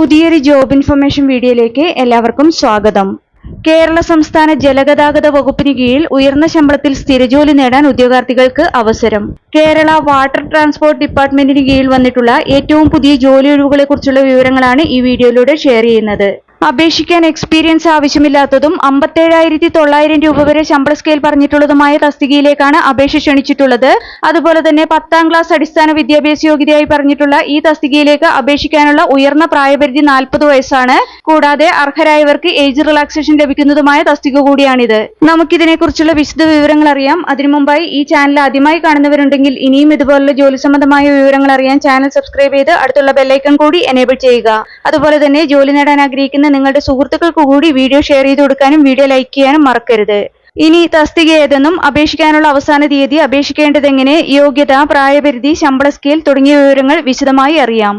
പുതിയൊരു job information വീഡിയോയിലേക്ക് എല്ലാവർക്കും സ്വാഗതം. കേരള സംസ്ഥാന ജലഗതാഗത വകുപ്പിന് കീഴിൽ ഉയർന്ന ശമ്പളത്തിൽ സ്ഥിരജോലി നേടാൻ ഉദ്യോഗാർത്ഥികൾക്ക് അവസരം. കേരള വാട്ടർ ട്രാൻസ്പോർട്ട് ഡിപ്പാർട്ട്മെന്റിന് കീഴിൽ വന്നിട്ടുള്ള ഏറ്റവും പുതിയ ജോലി ഒഴിവുകളെ കുറിച്ചുള്ള വിവരങ്ങളാണ് ഈ വീഡിയോയിലൂടെ ഷെയർ ചെയ്യുന്നത്. അപേക്ഷിക്കാൻ എക്സ്പീരിയൻസ് ആവശ്യമില്ലാത്തതും 57,900 രൂപ വരെ ശമ്പള സ്കെയിൽ പറഞ്ഞിട്ടുള്ളതുമായ തസ്തികയിലേക്കാണ് അപേക്ഷ ക്ഷണിച്ചിട്ടുള്ളത്. അതുപോലെ തന്നെ 10ാം ക്ലാസ് അടിസ്ഥാന വിദ്യാഭ്യാസ യോഗ്യതയായി പറഞ്ഞിട്ടുള്ള ഈ തസ്തികയിലേക്ക് അപേക്ഷിക്കാനുള്ള ഉയർന്ന പ്രായപരിധി 40 വയസ്സാണ്. കൂടാതെ അർഹരായവർക്ക് ഏജ് റിലാക്സേഷൻ ലഭിക്കുന്നതുമായ തസ്തിക കൂടിയാണിത്. നമുക്കിതിനെ കുറിച്ചുള്ള വിശദ വിവരങ്ങൾ അറിയാം. അതിനു മുമ്പായി ഈ ചാനൽ ആദ്യമായി കാണുന്നവരുണ്ടെങ്കിൽ ഇനിയും ഇതുപോലുള്ള ജോലി സംബന്ധമായ വിവരങ്ങൾ അറിയാൻ ചാനൽ സബ്സ്ക്രൈബ് ചെയ്ത് അടുത്തുള്ള ബെല്ലൈക്കൺ കൂടി എനേബിൾ ചെയ്യുക. അതുപോലെ തന്നെ ജോലി നേടാൻ ആഗ്രഹിക്കുന്ന നിങ്ങളുടെ സുഹൃത്തുക്കൾക്ക് കൂടി വീഡിയോ ഷെയർ ചെയ്ത് കൊടുക്കാനും വീഡിയോ ലൈക്ക് ചെയ്യാനും മറക്കരുത്. ഇനി തസ്തിക ഏതെന്നും അപേക്ഷിക്കാനുള്ള അവസാന തീയതി, അപേക്ഷിക്കേണ്ടതെങ്ങനെ, യോഗ്യത, പ്രായപരിധി, ശമ്പള സ്കെയിൽ തുടങ്ങിയ വിവരങ്ങൾ വിശദമായി അറിയാം.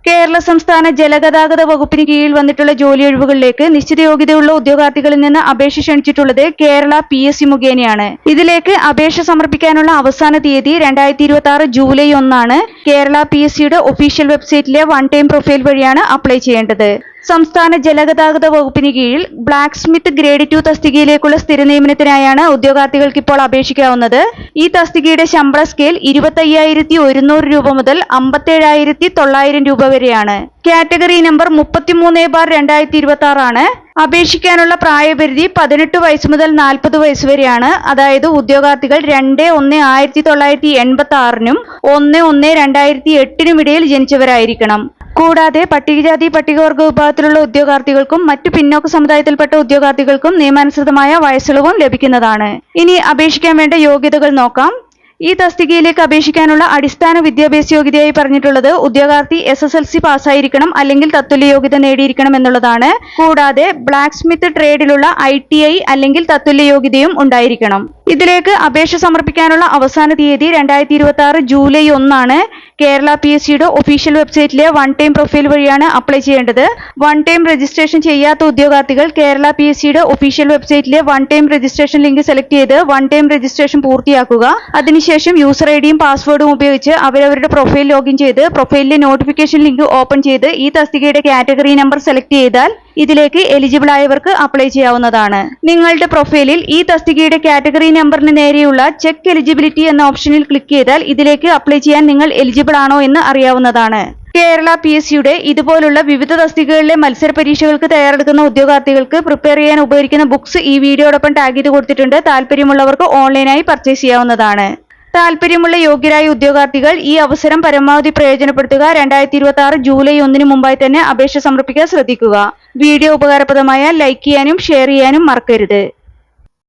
കേരള സംസ്ഥാന ജലഗതാഗത വകുപ്പിന് കീഴിൽ വന്നിട്ടുള്ള ജോലി ഒഴിവുകളിലേക്ക് നിശ്ചിത യോഗ്യതയുള്ള ഉദ്യോഗാർത്ഥികളിൽ നിന്ന് അപേക്ഷ ക്ഷണിച്ചിട്ടുള്ളത് കേരള PSC മുഖേനയാണ്. ഇതിലേക്ക് അപേക്ഷ സമർപ്പിക്കാനുള്ള അവസാന തീയതി 2026 ജൂലൈ 1 കേരള PSCയുടെ ഒഫീഷ്യൽ വെബ്സൈറ്റിലെ വൺ ടൈം പ്രൊഫൈൽ വഴിയാണ് അപ്ലൈ ചെയ്യേണ്ടത്. സംസ്ഥാന ജലഗതാഗത വകുപ്പിന് കീഴിൽ ബ്ലാക്ക് സ്മിത്ത് ഗ്രേഡ് 2 തസ്തികയിലേക്കുള്ള സ്ഥിര നിയമനത്തിനായാണ് ഉദ്യോഗാർത്ഥികൾക്ക് ഇപ്പോൾ അപേക്ഷിക്കാവുന്നത്. ഈ തസ്തികയുടെ ശമ്പള സ്കെയിൽ 25,100 രൂപ മുതൽ 57,900 രൂപ വരെയാണ്. കാറ്റഗറി നമ്പർ 33/2026 ആണ്. അപേക്ഷിക്കാനുള്ള പ്രായപരിധി 18 വയസ്സ് മുതൽ 40 വയസ്സ് വരെയാണ്. അതായത് ഉദ്യോഗാർത്ഥികൾ 2/1/1986 1/1/2008 ഇടയിൽ ജനിച്ചവരായിരിക്കണം. കൂടാതെ പട്ടികജാതി പട്ടികവർഗ വിഭാഗത്തിലുള്ള ഉദ്യോഗാർത്ഥികൾക്കും മറ്റു പിന്നോക്ക സമുദായത്തിൽപ്പെട്ട ഉദ്യോഗാർത്ഥികൾക്കും നിയമാനുസൃതമായ വയസ്സിളവും ലഭിക്കുന്നതാണ്. ഇനി അപേക്ഷിക്കാൻ വേണ്ട യോഗ്യതകൾ നോക്കാം. ഈ തസ്തികയിലേക്ക് അപേക്ഷിക്കാനുള്ള അടിസ്ഥാന വിദ്യാഭ്യാസ യോഗ്യതയായി പറഞ്ഞിട്ടുള്ളത് ഉദ്യോഗാർത്ഥി SSLC പാസ്സായിരിക്കണം അല്ലെങ്കിൽ തത്തുല്യ യോഗ്യത നേടിയിരിക്കണം എന്നുള്ളതാണ്. കൂടാതെ ബ്ലാക്ക് സ്മിത്ത് ട്രേഡിലുള്ള ITI അല്ലെങ്കിൽ തത്തുല്യ യോഗ്യതയും ഉണ്ടായിരിക്കണം. ഇതിലേക്ക് അപേക്ഷ സമർപ്പിക്കാനുള്ള അവസാന തീയതി 2026 ജൂലൈ 1 കേരള PSCയുടെ ഒഫീഷ്യൽ വെബ്സൈറ്റിലെ വൺ ടൈം പ്രൊഫൈൽ വഴിയാണ് അപ്ലൈ ചെയ്യേണ്ടത്. വൺ ടൈം രജിസ്ട്രേഷൻ ചെയ്യാത്ത ഉദ്യോഗാർത്ഥികൾ കേരള PSCയുടെ ഒഫീഷ്യൽ വെബ്സൈറ്റിലെ one time registration link select ചെയ്ത് വൺ ടൈം രജിസ്ട്രേഷൻ പൂർത്തിയാക്കുക. അതിനുശേഷം യൂസർ IDയും പാസ്വേഡും ഉപയോഗിച്ച് അവരവരുടെ പ്രൊഫൈൽ ലോഗിൻ ചെയ്ത് പ്രൊഫൈലിലെ നോട്ടിഫിക്കേഷൻ ലിങ്ക് ഓപ്പൺ ചെയ്ത് ഈ തസ്തികയുടെ കാറ്റഗറി നമ്പർ സെലക്ട് ചെയ്താൽ ഇതിലേക്ക് എലിജിബിൾ ആയവർക്ക് അപ്ലൈ ചെയ്യാവുന്നതാണ്. നിങ്ങളുടെ പ്രൊഫൈലിൽ ഈ തസ്തികയുടെ കാറ്റഗറി നമ്പറിന് നേരെയുള്ള ചെക്ക് എലിജിബിലിറ്റി എന്ന ഓപ്ഷനിൽ ക്ലിക്ക് ചെയ്താൽ ഇതിലേക്ക് അപ്ലൈ ചെയ്യാൻ നിങ്ങൾ എലിജിബിൾ ആണോ എന്ന് അറിയാവുന്നതാണ്. കേരള PSCയുടെ ഇതുപോലുള്ള വിവിധ തസ്തികകളിലെ മത്സര പരീക്ഷകൾക്ക് തയ്യാറെടുക്കുന്ന ഉദ്യോഗാർത്ഥികൾക്ക് പ്രിപ്പയർ ചെയ്യാൻ ഉപകരിക്കുന്ന ബുക്സ് ഈ വീഡിയോടൊപ്പം ടാഗ് ചെയ്ത് കൊടുത്തിട്ടുണ്ട്. താല്പര്യമുള്ളവർക്ക് ഓൺലൈനായി പർച്ചേസ് ചെയ്യാവുന്നതാണ്. താല്പര്യമുള്ള യോഗ്യരായ ഉദ്യോഗാർത്ഥികൾ ഈ അവസരം പരമാവധി പ്രയോജനപ്പെടുത്തുക. 2026 ജൂലൈ 1 മുമ്പായി തന്നെ അപേക്ഷ സമർപ്പിക്കാൻ ശ്രദ്ധിക്കുക. വീഡിയോ ഉപകാരപ്രദമായാൽ ലൈക്ക് ചെയ്യാനും ഷെയർ ചെയ്യാനും മറക്കരുത്.